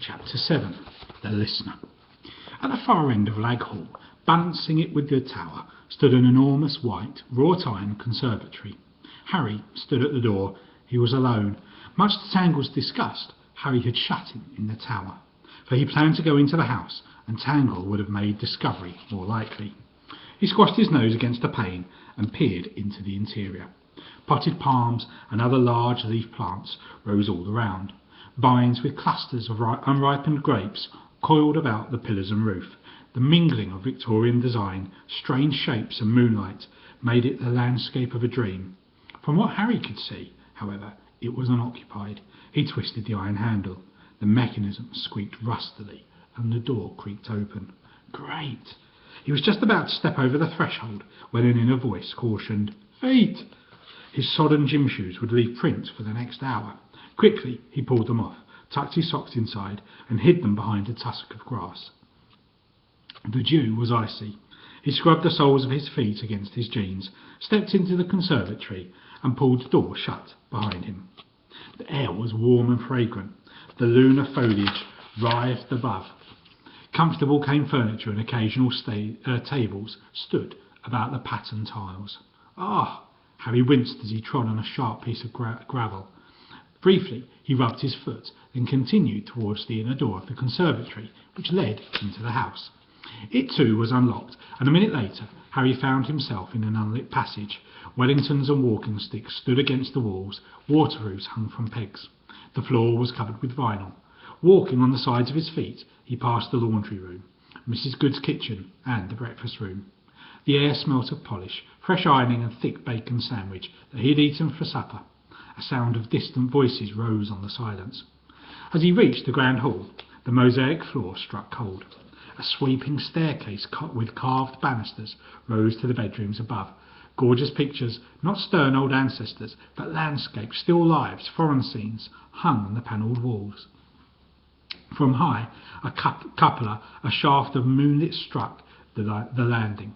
Chapter 7. The Listener. At the far end of Lag Hall, balancing it with the tower, stood an enormous white, wrought-iron conservatory. Harry stood at the door. He was alone. Much to Tangle's disgust, Harry had shut him in the tower, for he planned to go into the house, and Tangle would have made discovery more likely. He squashed his nose against a pane and peered into the interior. Potted palms and other large leaf plants rose all around. Vines with clusters of unripened grapes coiled about the pillars and roof. The mingling of Victorian design, strange shapes and moonlight made it the landscape of a dream. From what Harry could see, however, it was unoccupied. He twisted the iron handle. The mechanism squeaked rustily and the door creaked open. Great! He was just about to step over the threshold when an inner voice cautioned, "Feet!" His sodden gym shoes would leave prints for the next hour. Quickly he pulled them off, tucked his socks inside, and hid them behind a tussock of grass. The dew was icy. He scrubbed the soles of his feet against his jeans, stepped into the conservatory, and pulled the door shut behind him. The air was warm and fragrant. The lunar foliage writhed above. Comfortable cane furniture and occasional tables stood about the patterned tiles. Ah! Harry winced as he trod on a sharp piece of gravel. Briefly he rubbed his foot, then continued towards the inner door of the conservatory, which led into the house. It too was unlocked, and a minute later Harry found himself in an unlit passage. Wellingtons and walking sticks stood against the walls, water roofs hung from pegs. The floor was covered with vinyl. Walking on the sides of his feet, he passed the laundry room, Mrs. Good's kitchen, and the breakfast room. The air smelt of polish, fresh ironing, and thick bacon sandwich that he had eaten for supper. A sound of distant voices rose on the silence. As he reached the grand hall, the mosaic floor struck cold. A sweeping staircase with carved banisters rose to the bedrooms above. Gorgeous pictures, not stern old ancestors, but landscapes, still lives, foreign scenes, hung on the panelled walls. From high, a cupola, a shaft of moonlit struck the landing.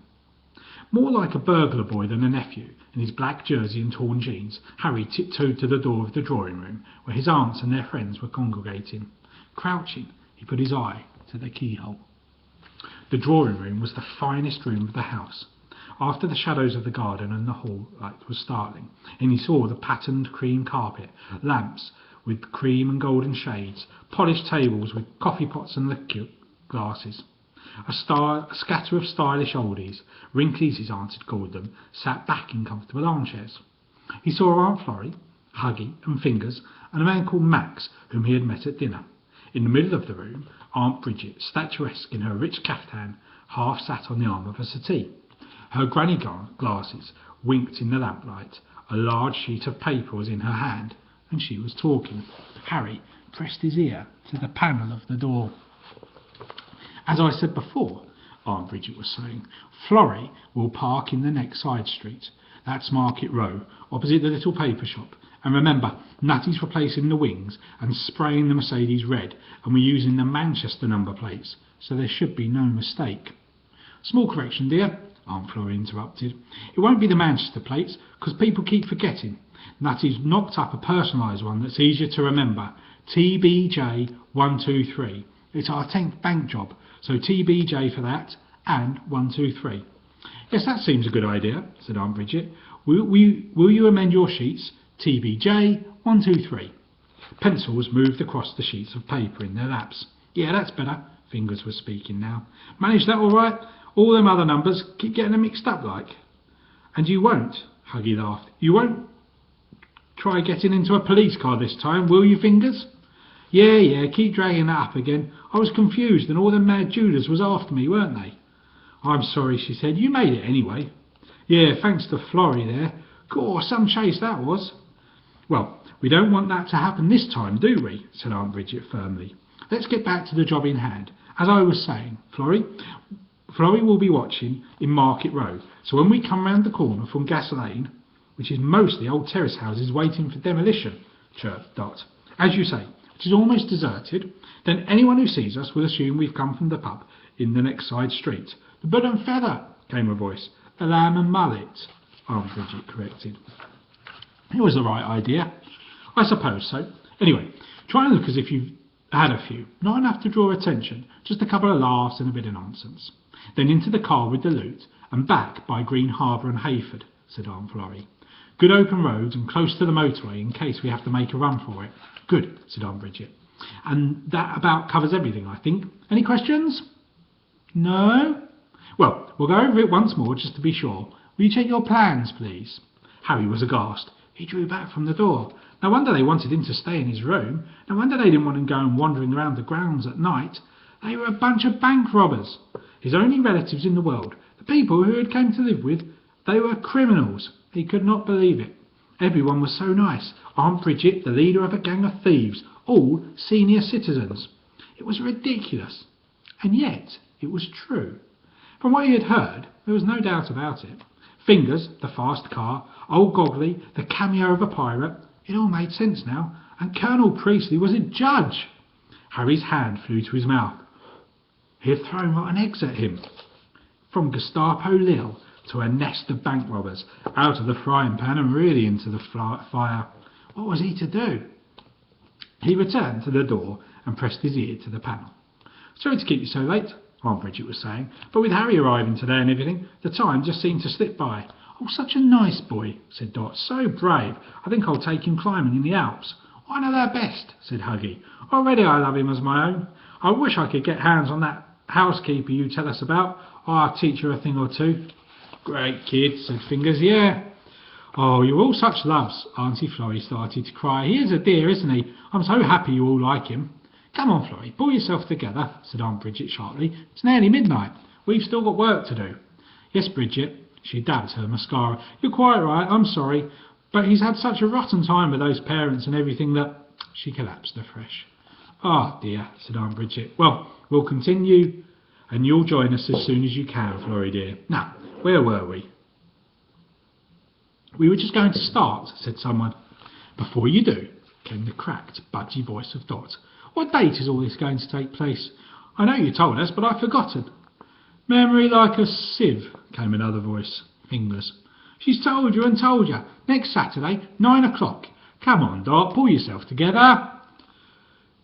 More like a burglar boy than a nephew, in his black jersey and torn jeans, Harry tiptoed to the door of the drawing room, where his aunts and their friends were congregating. Crouching, he put his eye to the keyhole. The drawing room was the finest room of the house. After the shadows of the garden and the hall light was startling, and he saw the patterned cream carpet, lamps with cream and golden shades, polished tables with coffee pots and liqueur glasses. A scatter of stylish oldies, wrinklies his aunt had called them, sat back in comfortable armchairs. He saw Aunt Florrie, Huggy and Fingers, and a man called Max, whom he had met at dinner. In the middle of the room, Aunt Bridget, statuesque in her rich caftan, half sat on the arm of a settee. Her granny glasses winked in the lamplight. A large sheet of paper was in her hand, and she was talking. Harry pressed his ear to the panel of the door. "As I said before," Aunt Bridget was saying, "Florrie will park in the next side street. That's Market Row, opposite the little paper shop. And remember, Nutty's replacing the wings and spraying the Mercedes red, and we're using the Manchester number plates, so there should be no mistake." "Small correction, dear," Aunt Florrie interrupted. "It won't be the Manchester plates, because people keep forgetting. Nutty's knocked up a personalised one that's easier to remember. TBJ 123. It's our 10th bank job, so TBJ for that, and 123. "Yes, that seems a good idea," said Aunt Bridget. Will you amend your sheets? TBJ 123. Pencils moved across the sheets of paper in their laps. "Yeah, that's better." Fingers was speaking now. "Manage that all right? All them other numbers, keep getting them mixed up like." "And you won't," Huggy laughed, "you won't try getting into a police car this time, will you, Fingers?" Yeah, keep dragging that up again. I was confused, and all them mad Judas was after me, weren't they?" "I'm sorry," she said. "You made it anyway." "Yeah, thanks to Florrie there. Gaw, some chase that was." "Well, we don't want that to happen this time, do we?" said Aunt Bridget firmly. "Let's get back to the job in hand. As I was saying, Florrie will be watching in Market Row, so when we come round the corner from Gas Lane, which is mostly old terrace houses waiting for demolition," chirped Dot, "as you say, which is almost deserted, then anyone who sees us will assume we've come from the pub in the next side street." "The Bird and Feather," came a voice. "The Lamb and Mullet," Aunt Bridget corrected. It was the right idea. "I suppose so. Anyway, try and look as if you've I had a few, not enough to draw attention, just a couple of laughs and a bit of nonsense. Then into the car with the loot, and back by Green Harbour and Hayford, said Aunt Florrie. Good open roads and close to the motorway in case we have to make a run for it. Good, said Aunt Bridget. And that about covers everything, I think. Any questions? No? Well, we'll go over it once more just to be sure. Will you check your plans, please? Harry was aghast. He drew back from the door. No wonder they wanted him to stay in his room. No wonder they didn't want him going wandering around the grounds at night. They were a bunch of bank robbers. His only relatives in the world, the people who had came to live with, they were criminals. He could not believe it. Everyone was so nice. Aunt Bridget, the leader of a gang of thieves, all senior citizens. It was ridiculous. And yet, it was true. From what he had heard, there was no doubt about it. Fingers, the fast car, old Goggly, the cameo of a pirate, it all made sense now. And Colonel Priestley was a judge. Harry's hand flew to his mouth. He had thrown rotten eggs at him. From Gestapo Lille to a nest of bank robbers, out of the frying pan and really into the fire. What was he to do? He returned to the door and pressed his ear to the panel. Sorry to keep you so late, Aunt Bridget was saying, but with Harry arriving today and everything, the time just seemed to slip by. Oh, such a nice boy, said Dot. So brave. I think I'll take him climbing in the Alps. I know they're best, said Huggy. Already I love him as my own. I wish I could get hands on that housekeeper you tell us about. I'll teach her a thing or two. Great kid, said Fingers. Yeah. Oh, you're all such loves. Auntie Florrie started to cry. He is a dear, isn't he? I'm so happy you all like him. Come on, Florrie, pull yourself together, said Aunt Bridget sharply. It's nearly midnight. We've still got work to do. Yes, Bridget. She dabbed her mascara. You're quite right, I'm sorry. But he's had such a rotten time with those parents and everything that... She collapsed afresh. Ah, dear, said Aunt Bridget. Well, we'll continue, and you'll join us as soon as you can, Florrie dear. Now, where were we? We were just going to start, said someone. Before you do, came the cracked, budgy voice of Dot. What date is all this going to take place? I know you told us, but I've forgotten. Memory like a sieve, came another voice. Fingers. She's told you and told you. Next Saturday, 9 o'clock. Come on, Dot, pull yourself together.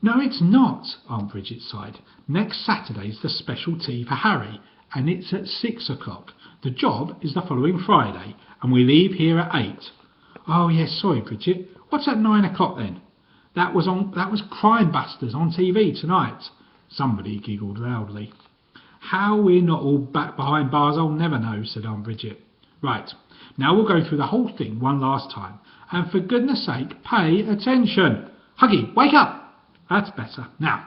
No, it's not, Aunt Bridget sighed. Next Saturday's the special tea for Harry, and it's at 6 o'clock. The job is the following Friday, and we leave here at 8. Oh, yes, sorry, Bridget. What's at 9 o'clock then? That was Crime Busters on TV tonight. Somebody giggled loudly. How we're not all back behind bars I'll never know, said Aunt Bridget. Right, now we'll go through the whole thing one last time. And for goodness sake, pay attention. Huggy, wake up. That's better. Now,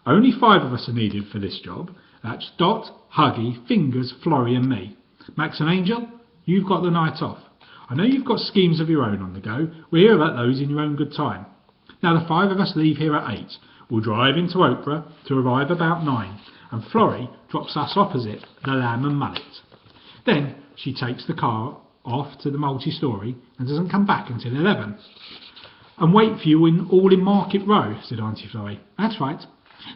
only 5 of us are needed for this job. That's Dot, Huggy, Fingers, Florrie and me. Max and Angel, you've got the night off. I know you've got schemes of your own on the go. We'll hear about those in your own good time. Now the 5 of us leave here at 8. We'll drive into Oprah to arrive about 9. And Florrie drops us opposite the Lamb and Mullet. Then she takes the car off to the multi-storey and doesn't come back until 11. And wait for you all in Market Row, said Auntie Florrie. That's right.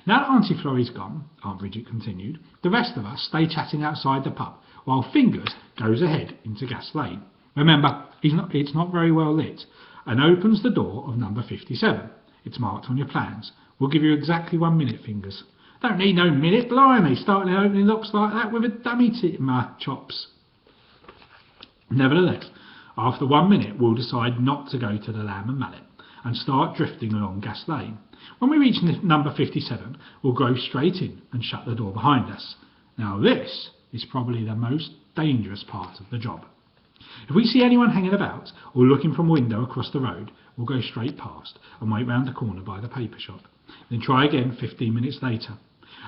Now that Auntie Florrie's gone, Aunt Bridget continued, the rest of us stay chatting outside the pub, while Fingers goes ahead into Gas Lane. Remember, it's not very well lit, and opens the door of number 57. It's marked on your plans. We'll give you exactly 1 minute, Fingers. Don't need no minute, blimey, starting an opening looks like that with a dummy tip in my chops. Nevertheless, after 1 minute, we'll decide not to go to the Lamb and Mallet and start drifting along Gas Lane. When we reach number 57, we'll go straight in and shut the door behind us. Now this is probably the most dangerous part of the job. If we see anyone hanging about or looking from a window across the road, we'll go straight past and wait round the corner by the paper shop. Then try again 15 minutes later.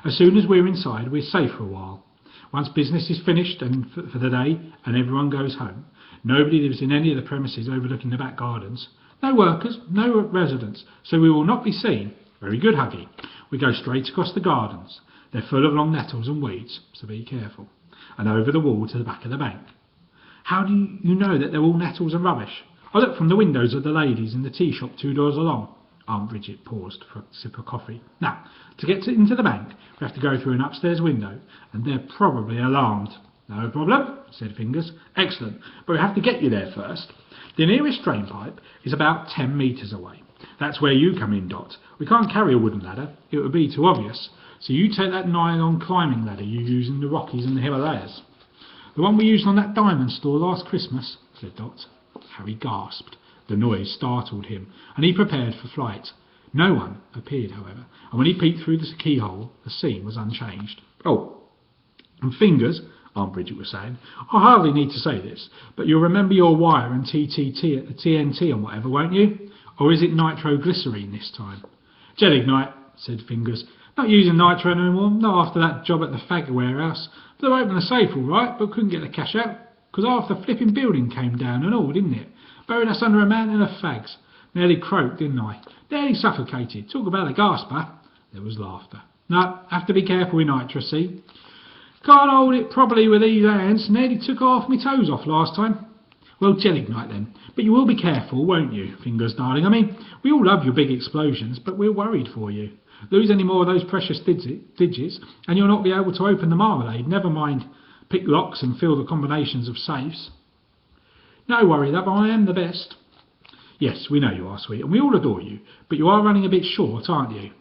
As soon as we're inside, we're safe for a while. Once business is finished and for the day and everyone goes home, nobody lives in any of the premises overlooking the back gardens. No workers, no residents, so we will not be seen. Very good, Huggy. We go straight across the gardens. They're full of long nettles and weeds, so be careful. And over the wall to the back of the bank. How do you know that they're all nettles and rubbish? I look from the windows of the ladies in the tea shop 2 doors along. Aunt Bridget paused for a sip of coffee. Now, to get into the bank, we have to go through an upstairs window, and they're probably alarmed. No problem, said Fingers. Excellent, but we have to get you there first. The nearest drain pipe is about 10 metres away. That's where you come in, Dot. We can't carry a wooden ladder. It would be too obvious. So you take that nylon climbing ladder you use in the Rockies and the Himalayas. The one we used on that diamond store last Christmas, said Dot. Harry gasped. The noise startled him, and he prepared for flight. No one appeared, however, and when he peeked through the keyhole, the scene was unchanged. Oh, and Fingers, Aunt Bridget was saying, I hardly need to say this, but you'll remember your wire and TNT and whatever, won't you? Or is it nitroglycerine this time? Gelignite, said Fingers. Not using nitro anymore, not after that job at the fag warehouse. They opened the safe all right, but couldn't get the cash out, because half the flipping building came down and all, didn't it? Buried us under a mountain of fags. Nearly croaked, didn't I? Nearly suffocated. Talk about a gasper. There was laughter. No, have to be careful with nitro, see? Can't hold it properly with these hands. Nearly took half my toes off last time. Well, Gelignite then. But you will be careful, won't you, Fingers, darling? I mean, we all love your big explosions, but we're worried for you. Lose any more of those precious digits, and you'll not be able to open the marmalade. Never mind pick locks and fill the combinations of safes. No worry, love, I am the best. Yes, we know you are, sweet, and we all adore you, but you are running a bit short, aren't you?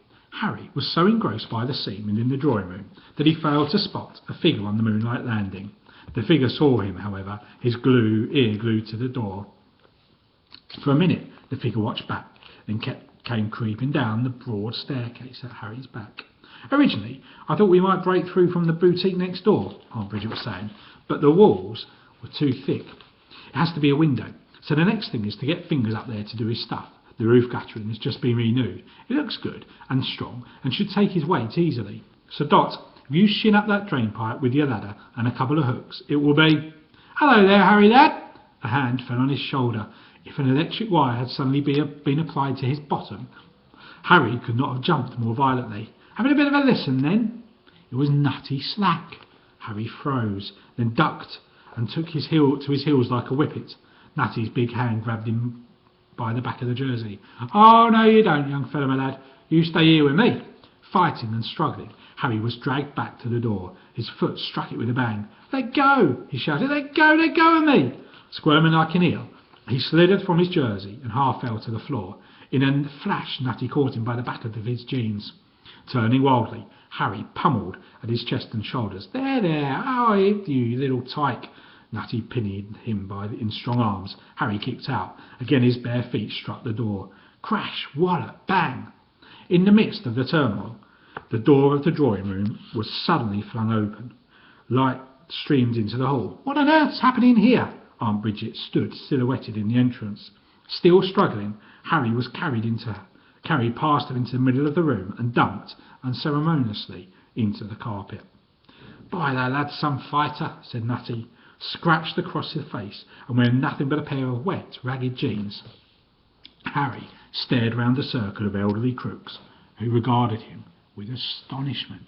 Harry was so engrossed by the scene in the drawing room that he failed to spot a figure on the moonlight landing. The figure saw him, however, his ear glued to the door. For a minute, the figure watched back, then came creeping down the broad staircase at Harry's back. Originally, I thought we might break through from the boutique next door, Aunt Bridget was saying, but the walls were too thick. It has to be a window. So the next thing is to get Fingers up there to do his stuff. The roof guttering has just been renewed. It looks good and strong and should take his weight easily. So Dot, if you shin up that drain pipe with your ladder and a couple of hooks, it will be... Hello there, Harry lad. A hand fell on his shoulder. If an electric wire had suddenly been applied to his bottom, Harry could not have jumped more violently. Having a bit of a listen then? It was Nutty Slack. Harry froze, then ducked and took his heel to his heels like a whippet. Nutty's big hand grabbed him by the back of the jersey. Oh, no you don't, young fellow, my lad. You stay here with me. Fighting and struggling, Harry was dragged back to the door. His foot struck it with a bang. Let go, he shouted. Let go of me. Squirming like an eel, he slithered from his jersey and half fell to the floor. In a flash, Nutty caught him by the back of his jeans. Turning wildly, Harry pummeled at his chest and shoulders. There, oh, you little tyke. Nutty pinioned him in strong arms. Harry kicked out. Again his bare feet struck the door. Crash, wallop, bang. In the midst of the turmoil, the door of the drawing room was suddenly flung open. Light streamed into the hall. What on earth's happening here? Aunt Bridget stood silhouetted in the entrance. Still struggling, Harry was carried past her into the middle of the room and dumped unceremoniously into the carpet. By the lad's some fighter, said Nutty, scratched across his face and wearing nothing but a pair of wet, ragged jeans. Harry stared round the circle of elderly crooks, who regarded him with astonishment.